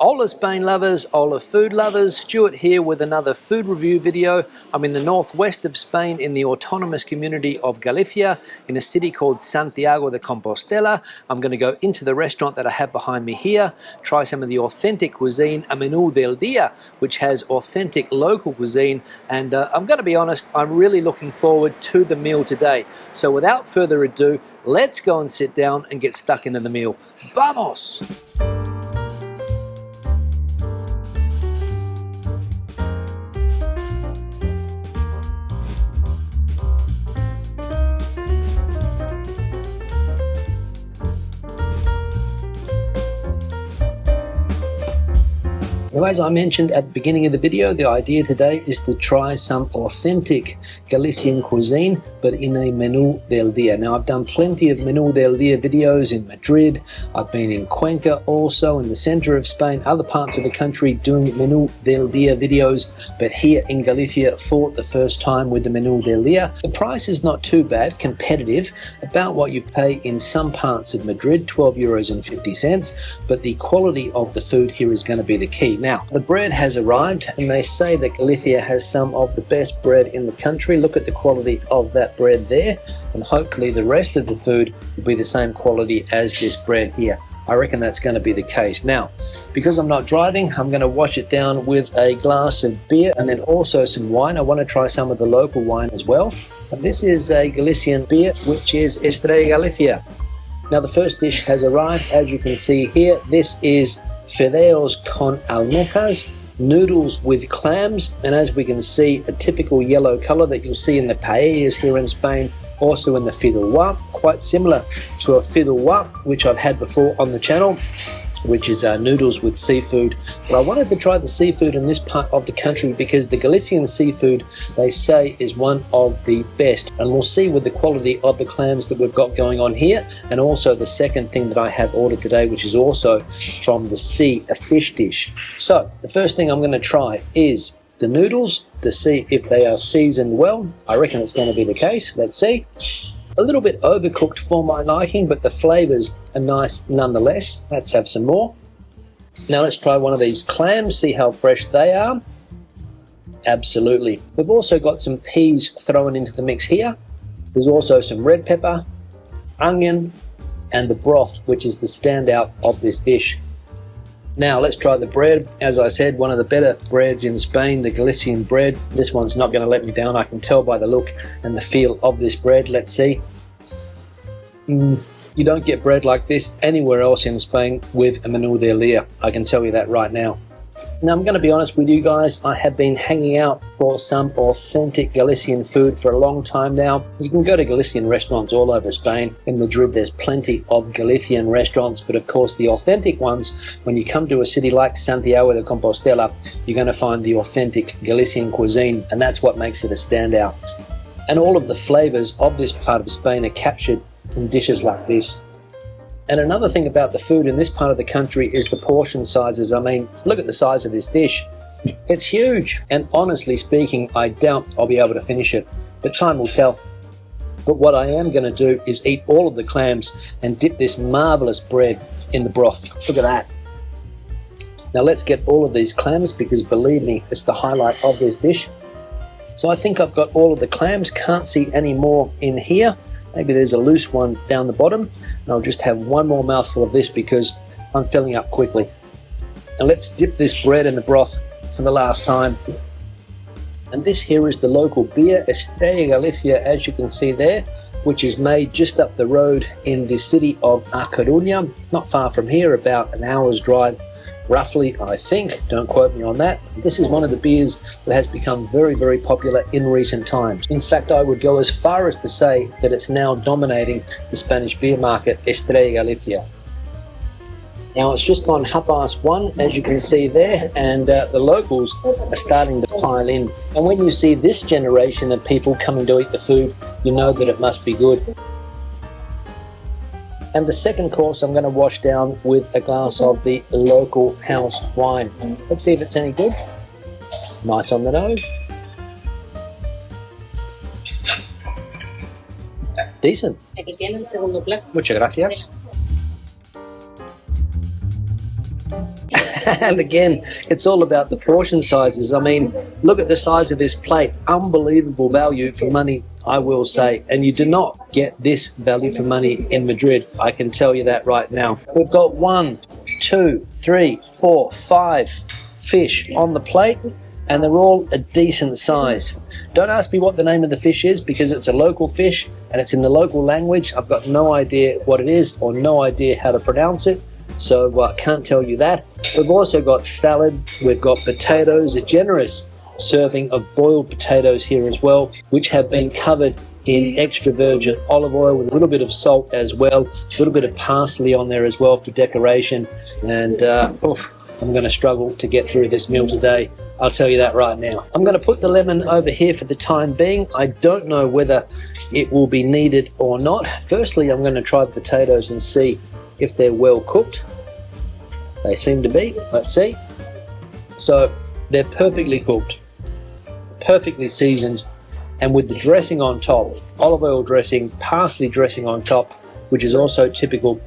Hola Spain lovers, hola food lovers, Stuart here with another food review video. I'm in the northwest of Spain in the autonomous community of Galicia in a city called Santiago de Compostela. I'm going to go into the restaurant that I have behind me here, try some of the authentic cuisine, a Menu del Día, which has authentic local cuisine, and I'm going to be honest, I'm really looking forward to the meal today. So without further ado, let's go and sit down and get stuck into the meal. Vamos! Now, as I mentioned at the beginning of the video, the idea today is to try some authentic Galician cuisine, but in a Menu del Día. Now, I've done plenty of Menu del Día videos in Madrid. I've been in Cuenca, also in the center of Spain, other parts of the country doing Menu del Día videos, but here in Galicia for the first time with the Menu del Día. The price is not too bad, competitive, about what you pay in some parts of Madrid, €12.50, but the quality of the food here is going to be the key. Now, the bread has arrived, and they say that Galicia has some of the best bread in the country. Look at the quality of that bread there, and hopefully the rest of the food will be the same quality as this bread here. I reckon that's going to be the case. Now, because I'm not driving, I'm going to wash it down with a glass of beer and then also some wine. I want to try some of the local wine as well. And this is a Galician beer, which is Estrella Galicia. Now, the first dish has arrived, as you can see here. This is fideos con almejas, noodles with clams, and as we can see, a typical yellow color that you'll see in the paellas here in Spain, also in the fideuà, quite similar to a fideuà, which I've had before on the channel, which is noodles with seafood. But I wanted to try the seafood in this part of the country because the Galician seafood, they say, is one of the best. And we'll see with the quality of the clams that we've got going on here, and also the second thing that I have ordered today, which is also from the sea, a fish dish. So the first thing I'm going to try is the noodles to see if they are seasoned well. I reckon it's going to be the case. Let's see. A little bit overcooked for my liking, but the flavors are nice nonetheless. Let's have some more. Now let's try one of these clams, see how fresh they are. Absolutely. We've also got some peas thrown into the mix here. There's also some red pepper, onion, and the broth, which is the standout of this dish. Now let's try the bread. As I said, one of the better breads in Spain, the Galician bread. This one's not going to let me down. I can tell by the look and the feel of this bread. Let's see. You don't get bread like this anywhere else in Spain with a Menu del Día. I can tell you that right now. Now, I'm going to be honest with you guys, I have been hanging out for some authentic Galician food for a long time now. You can go to Galician restaurants all over Spain. In Madrid, there's plenty of Galician restaurants, but of course the authentic ones, when you come to a city like Santiago de Compostela, you're going to find the authentic Galician cuisine, and that's what makes it a standout. And all of the flavors of this part of Spain are captured in dishes like this. And another thing about the food in this part of the country is the portion sizes. I mean, look at the size of this dish. It's huge. And honestly speaking, I doubt I'll be able to finish it, but time will tell. But what I am going to do is eat all of the clams and dip this marvelous bread in the broth. Look at that. Now let's get all of these clams, because believe me, it's the highlight of this dish. So I think I've got all of the clams. Can't see any more in here. Maybe there's a loose one down the bottom, and I'll just have one more mouthful of this because I'm filling up quickly. And let's dip this bread in the broth for the last time. And this here is the local beer, Estrella Galicia, as you can see there, which is made just up the road in the city of A Coruña, not far from here, about an hour's drive roughly, I think. Don't quote me on that. This is one of the beers that has become very, very popular in recent times. In fact, I would go as far as to say that it's now dominating the Spanish beer market, Estrella Galicia. Now it's just gone 1:30, as you can see there, and the locals are starting to pile in. And when you see this generation of people coming to eat the food, you know that it must be good. And the second course I'm going to wash down with a glass of the local house wine. Let's see if it's any good. Nice on the nose. Decent. Muchas gracias. And again, it's all about the portion sizes. I mean, look at the size of this plate. Unbelievable value for money, I will say. And you do not get this value for money in Madrid. I can tell you that right now. We've got 1, 2, 3, 4, 5 fish on the plate, and they're all a decent size. Don't ask me what the name of the fish is, because it's a local fish and it's in the local language. I've got no idea what it is or no idea how to pronounce it, so I can't tell you that. We've also got salad, we've got potatoes, a generous serving of boiled potatoes here as well, which have been covered in extra virgin olive oil with a little bit of salt as well, a little bit of parsley on there as well for decoration. And I'm going to struggle to get through this meal today, I'll tell you that right now. I'm going to put the lemon over here for the time being. I don't know whether it will be needed or not. Firstly, I'm going to try the potatoes and see if they're well cooked. They seem to be. Let's see. So they're perfectly cooked, perfectly seasoned, and with the dressing on top, olive oil dressing, parsley dressing on top, which is also typical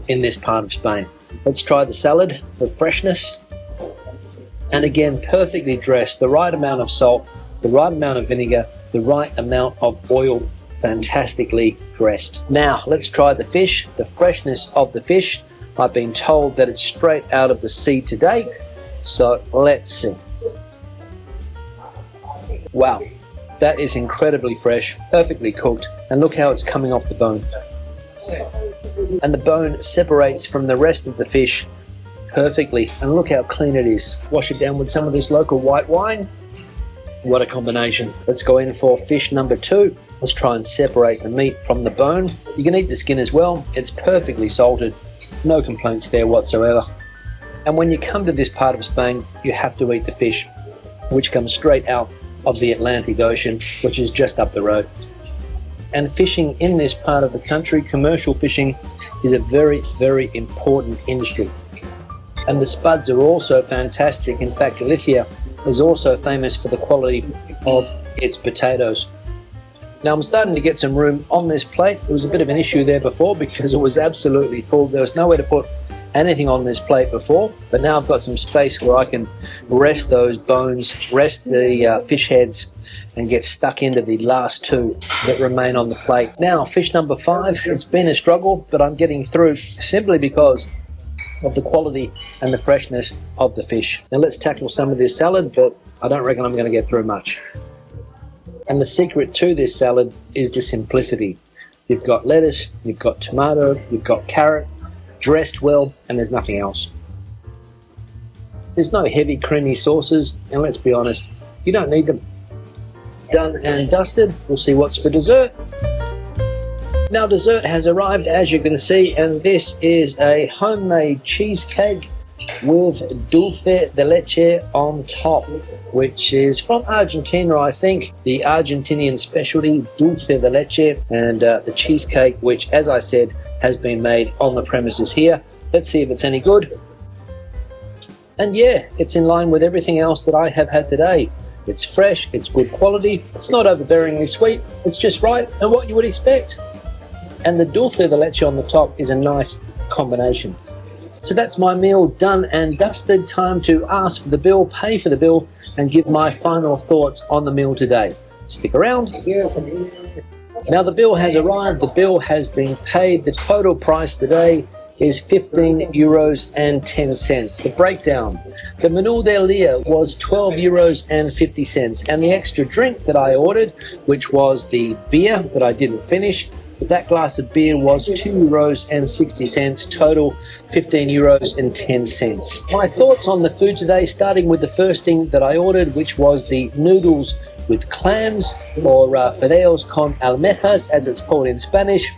in this part of Spain. Let's try the salad for freshness. And again, perfectly dressed, the right amount of salt, the right amount of vinegar, the right amount of oil, fantastically dressed. Now, let's try the fish, the freshness of the fish. I've been told that it's straight out of the sea today, so let's see. Wow, that is incredibly fresh, perfectly cooked, and look how it's coming off the bone. And the bone separates from the rest of the fish perfectly, and look how clean it is. Wash it down with some of this local white wine. What a combination. Let's go in for fish number 2. Let's try and separate the meat from the bone. You can eat the skin as well. It's perfectly salted, no complaints there whatsoever. And when you come to this part of Spain, you have to eat the fish, which comes straight out of the Atlantic Ocean, which is just up the road. And fishing in this part of the country, commercial fishing, is a very, very important industry. And the spuds are also fantastic. In fact, Galicia is also famous for the quality of its potatoes. Now I'm starting to get some room on this plate. There was a bit of an issue there before because it was absolutely full. There was nowhere to put anything on this plate before, but now I've got some space where I can rest those bones, rest the fish heads, and get stuck into the last 2 that remain on the plate. Now, fish number 5, it's been a struggle, but I'm getting through simply because of the quality and the freshness of the fish. Now let's tackle some of this salad, but I don't reckon I'm going to get through much. And the secret to this salad is the simplicity. You've got lettuce, you've got tomato, you've got carrot, dressed well, and there's nothing else. There's no heavy creamy sauces, and let's be honest, you don't need them. Done and dusted. We'll see what's for dessert. Now dessert has arrived, as you can see, and this is a homemade cheesecake with dulce de leche on top, which is from Argentina, I think. The Argentinian specialty, dulce de leche, and the cheesecake, which, as I said, has been made on the premises here. Let's see if it's any good. And yeah, it's in line with everything else that I have had today. It's fresh, it's good quality, it's not overbearingly sweet, it's just right and what you would expect. And the dulce de leche on the top is a nice combination. So that's my meal done and dusted. Time to ask for the bill, pay for the bill, and give my final thoughts on the meal today. Stick around. Now the bill has arrived, the bill has been paid. The total price today is €15.10. The breakdown: the Menu del Día was €12.50, and the extra drink that I ordered, which was the beer that I didn't finish, that glass of beer was €2.60, total €15.10. My thoughts on the food today, starting with the first thing that I ordered, which was the noodles with clams, or fideos con almejas, as it's called in Spanish.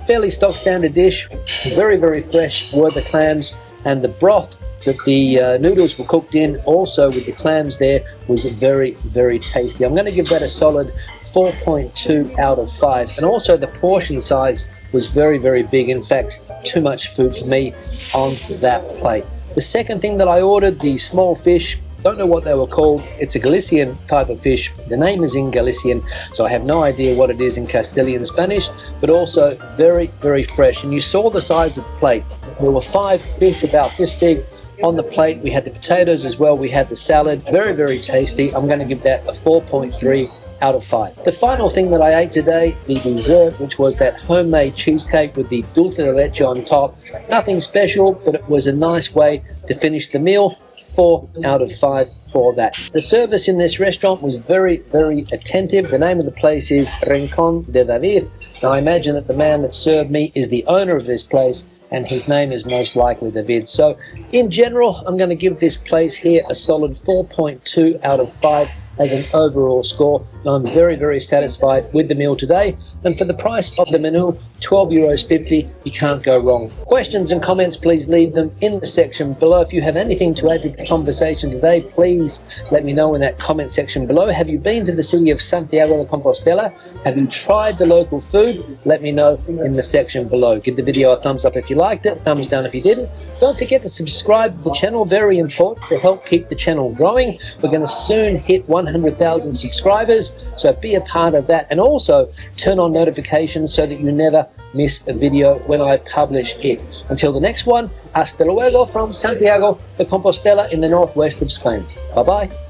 Fairly stock standard dish, very, very fresh were the clams, and the broth that the noodles were cooked in, also with the clams there, was very, very tasty. I'm going to give that a solid 4.2 out of 5. And also the portion size was very, very big. In fact, too much food for me on that plate. The second thing that I ordered, the small fish, don't know what they were called. It's a Galician type of fish. The name is in Galician, so I have no idea what it is in Castilian Spanish, but also very, very fresh. And you saw the size of the plate. There were 5 fish about this big On the plate, we had the potatoes as well. We had the salad. Very, very tasty. I'm going to give that a 4.3 out of 5. The final thing that I ate today, the dessert, which was that homemade cheesecake with the dulce de leche on top. Nothing special, but it was a nice way to finish the meal. 4 out of 5 for that. The service in this restaurant was very, very attentive. The name of the place is Rincón de David. Now I imagine that the man that served me is the owner of this place, and his name is most likely David. So in general, I'm going to give this place here a solid 4.2 out of 5 as an overall score. I'm very, very satisfied with the meal today, and for the price of the menu, €12.50, you can't go wrong. Questions and comments, please leave them in the section below. If you have anything to add to the conversation today, please let me know in that comment section below. Have you been to the city of Santiago de Compostela? Have you tried the local food? Let me know in the section below. Give the video a thumbs up if you liked it, thumbs down if you didn't. Don't forget to subscribe to the channel, very important to help keep the channel growing. We're going to soon hit 100,000 subscribers, so be a part of that, and also turn on notifications so that you never miss a video when I publish it. Until the next one, hasta luego from Santiago de Compostela in the northwest of Spain. Bye bye.